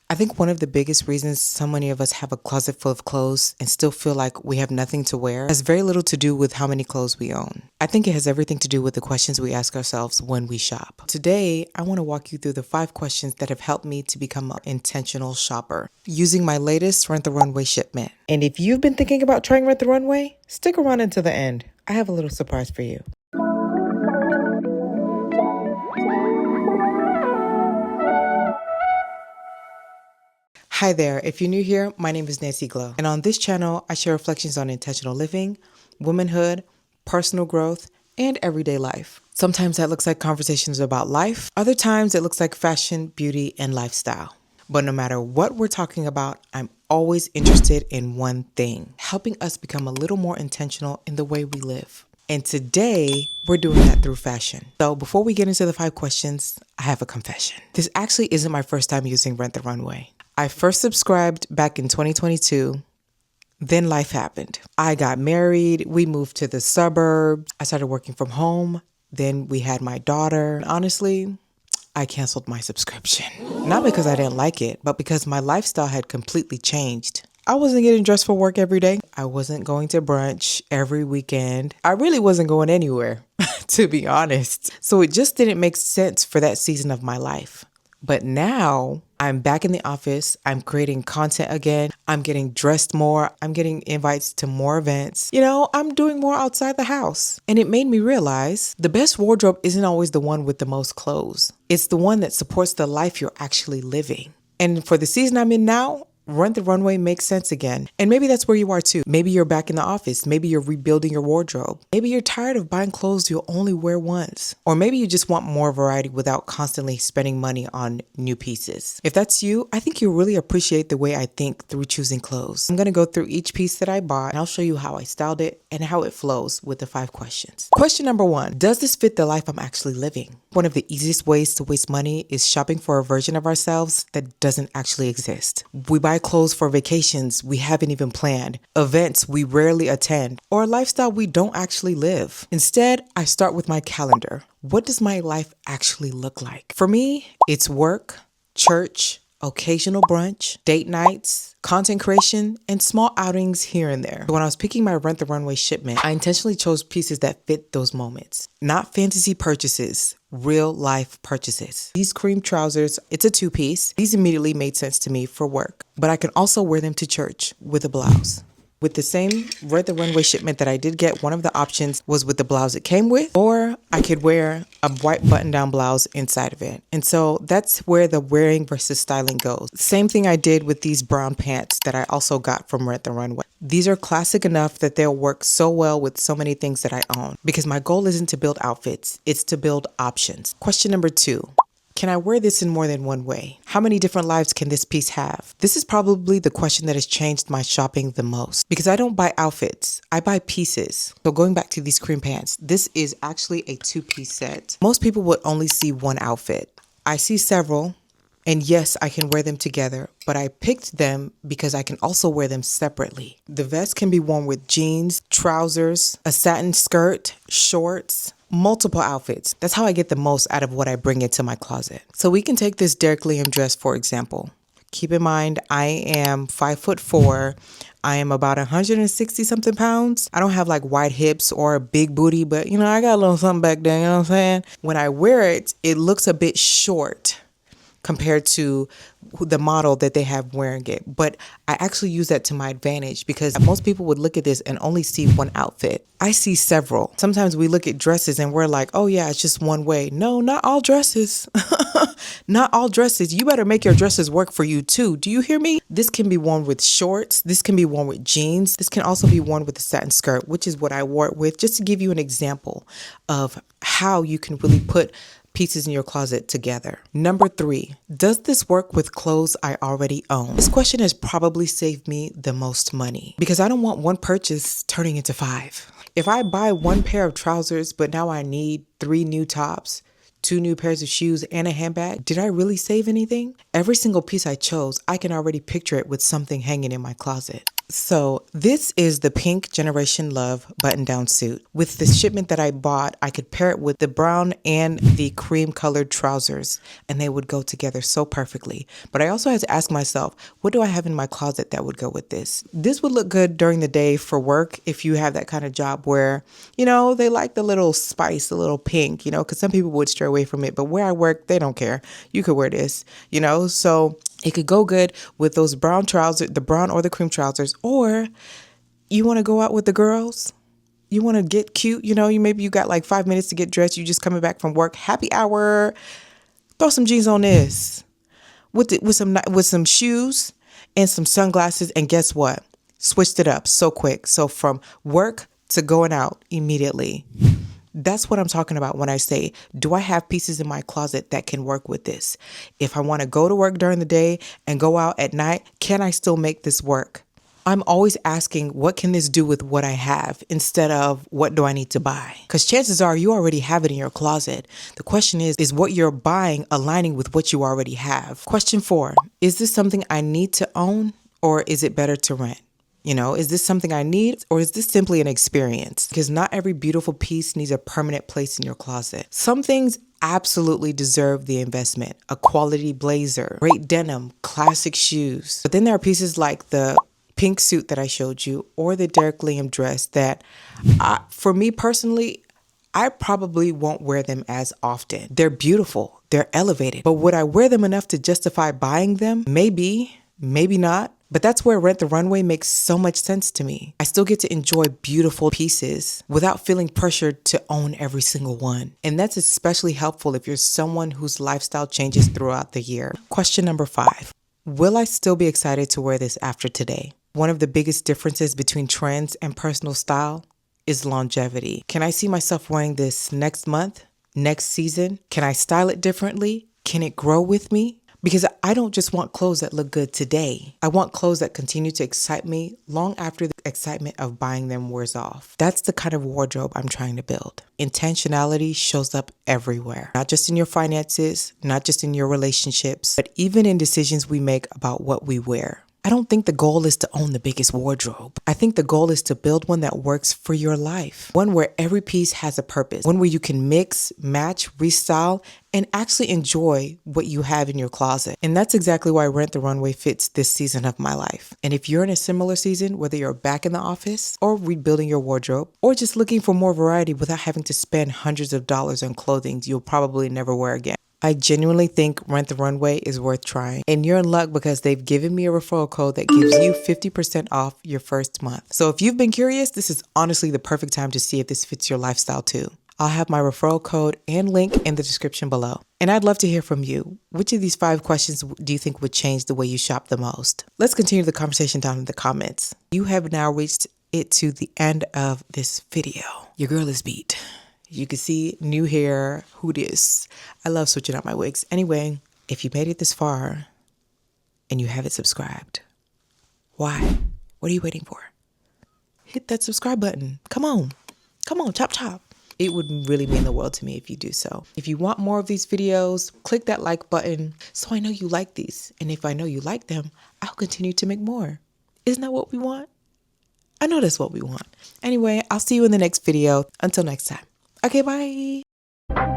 I think one of the biggest reasons so many of us have a closet full of clothes and still feel like we have nothing to wear has very little to do with how many clothes we own. I think it has everything to do with the questions we ask ourselves when we shop. Today, I want to walk you through the 5 questions that have helped me to become an intentional shopper using my latest Rent the Runway shipment. And if you've been thinking about trying Rent the Runway, stick around until the end. I have a little surprise for you. Hi there, if you're new here, my name is Nancy Glow, and on this channel, I share reflections on intentional living, womanhood, personal growth, and everyday life. Sometimes that looks like conversations about life, other times it looks like fashion, beauty, and lifestyle. But no matter what we're talking about, I'm always interested in one thing, helping us become a little more intentional in the way we live. And today, we're doing that through fashion. So before we get into the 5 questions, I have a confession. This actually isn't my first time using Rent the Runway. I first subscribed back in 2022, then life happened. I got married, we moved to the suburbs, I started working from home, then we had my daughter. Honestly, I canceled my subscription. Not because I didn't like it, but because my lifestyle had completely changed. I wasn't getting dressed for work every day. I wasn't going to brunch every weekend. I really wasn't going anywhere, to be honest. So it just didn't make sense for that season of my life. But now I'm back in the office. I'm creating content again. I'm getting dressed more. I'm getting invites to more events. I'm doing more outside the house. And it made me realize the best wardrobe isn't always the one with the most clothes. It's the one that supports the life you're actually living. And for the season I'm in now, Rent the Runway makes sense again. And maybe that's where you are too. Maybe you're back in the office. Maybe you're rebuilding your wardrobe. Maybe you're tired of buying clothes you'll only wear once. Or maybe you just want more variety without constantly spending money on new pieces. If that's you, I think you'll really appreciate the way I think through choosing clothes. I'm going to go through each piece that I bought and I'll show you how I styled it and how it flows with the 5 questions. Question number 1, does this fit the life I'm actually living? One of the easiest ways to waste money is shopping for a version of ourselves that doesn't actually exist. We buy clothes for vacations we haven't even planned, events we rarely attend, or a lifestyle we don't actually live. Instead, I start with my calendar. What does my life actually look like? For me, it's work, church, occasional brunch, date nights, content creation, and small outings here and there. When I was picking my Rent the Runway shipment, I intentionally chose pieces that fit those moments. Not fantasy purchases, real life purchases. These cream trousers, it's a 2-piece. These immediately made sense to me for work, but I can also wear them to church with a blouse. With the same Rent the Runway shipment that I did get, one of the options was with the blouse it came with, or I could wear a white button-down blouse inside of it. And so that's where the wearing versus styling goes. Same thing I did with these brown pants that I also got from Rent the Runway. These are classic enough that they'll work so well with so many things that I own, because my goal isn't to build outfits, it's to build options. Question number 2. Can I wear this in more than one way? How many different lives can this piece have? This is probably the question that has changed my shopping the most, because I don't buy outfits, I buy pieces. So going back to these cream pants, this is actually a 2-piece set. Most people would only see one outfit. I see several, and yes, I can wear them together, but I picked them because I can also wear them separately. The vest can be worn with jeans, trousers, a satin skirt, shorts, multiple outfits. That's how I get the most out of what I bring into my closet. So we can take this Derek Liam dress, for example. Keep in mind, I am 5'4". I am about 160 something pounds. I don't have like wide hips or a big booty, but I got a little something back there, you know what I'm saying? When I wear it, it looks a bit short compared to the model that they have wearing it. But I actually use that to my advantage, because most people would look at this and only see one outfit. I see several. Sometimes we look at dresses and we're like, oh yeah, it's just one way. No, not all dresses. Not all dresses. You better make your dresses work for you too. Do you hear me? This can be worn with shorts. This can be worn with jeans. This can also be worn with a satin skirt, which is what I wore it with, just to give you an example of how you can really put pieces in your closet together. Number 3, does this work with clothes I already own? This question has probably saved me the most money, because I don't want one purchase turning into 5. If I buy one pair of trousers, but now I need 3 new tops, 2 new pairs of shoes, and a handbag, did I really save anything? Every single piece I chose, I can already picture it with something hanging in my closet. So this is the pink Generation Love button-down suit. With the shipment that I bought, I could pair it with the brown and the cream colored trousers, and they would go together so perfectly. But I also had to ask myself, what do I have in my closet that would go with this? This would look good during the day for work if you have that kind of job where, they like the little spice, the little pink, because some people would stray away from it. But where I work, they don't care. You could wear this, so it could go good with those brown trousers, the brown or the cream trousers, or you want to go out with the girls. You want to get cute. Maybe you got like 5 minutes to get dressed. You just coming back from work. Happy hour. Throw some jeans on this with some shoes and some sunglasses. And guess what? Switched it up so quick. So from work to going out immediately. That's what I'm talking about when I say, do I have pieces in my closet that can work with this? If I want to go to work during the day and go out at night, can I still make this work? I'm always asking, what can this do with what I have instead of what do I need to buy? Because chances are you already have it in your closet. The question is what you're buying aligning with what you already have? Question 4, is this something I need to own or is it better to rent? Is this something I need or is this simply an experience? Because not every beautiful piece needs a permanent place in your closet. Some things absolutely deserve the investment. A quality blazer, great denim, classic shoes. But then there are pieces like the pink suit that I showed you or the Derek Liam dress that for me personally, I probably won't wear them as often. They're beautiful. They're elevated. But would I wear them enough to justify buying them? Maybe, maybe not. But that's where Rent the Runway makes so much sense to me. I still get to enjoy beautiful pieces without feeling pressured to own every single one. And that's especially helpful if you're someone whose lifestyle changes throughout the year. Question number 5. Will I still be excited to wear this after today? One of the biggest differences between trends and personal style is longevity. Can I see myself wearing this next month, next season? Can I style it differently? Can it grow with me? Because I don't just want clothes that look good today. I want clothes that continue to excite me long after the excitement of buying them wears off. That's the kind of wardrobe I'm trying to build. Intentionality shows up everywhere, not just in your finances, not just in your relationships, but even in decisions we make about what we wear. I don't think the goal is to own the biggest wardrobe. I think the goal is to build one that works for your life. One where every piece has a purpose. One where you can mix, match, restyle, and actually enjoy what you have in your closet. And that's exactly why Rent the Runway fits this season of my life. And if you're in a similar season, whether you're back in the office or rebuilding your wardrobe, or just looking for more variety without having to spend hundreds of dollars on clothing you'll probably never wear again, I genuinely think Rent the Runway is worth trying. And you're in luck because they've given me a referral code that gives you 50% off your first month. So if you've been curious, this is honestly the perfect time to see if this fits your lifestyle too. I'll have my referral code and link in the description below. And I'd love to hear from you. Which of these 5 questions do you think would change the way you shop the most? Let's continue the conversation down in the comments. You have now reached it to the end of this video. Your girl is beat. You can see new hair, who this. I love switching out my wigs. Anyway, if you made it this far and you haven't subscribed, why? What are you waiting for? Hit that subscribe button. Come on, chop chop. It would really mean the world to me if you do so. If you want more of these videos, click that like button so I know you like these. And if I know you like them, I'll continue to make more. Isn't that what we want? I know that's what we want. Anyway, I'll see you in the next video. Until next time. Okay, bye.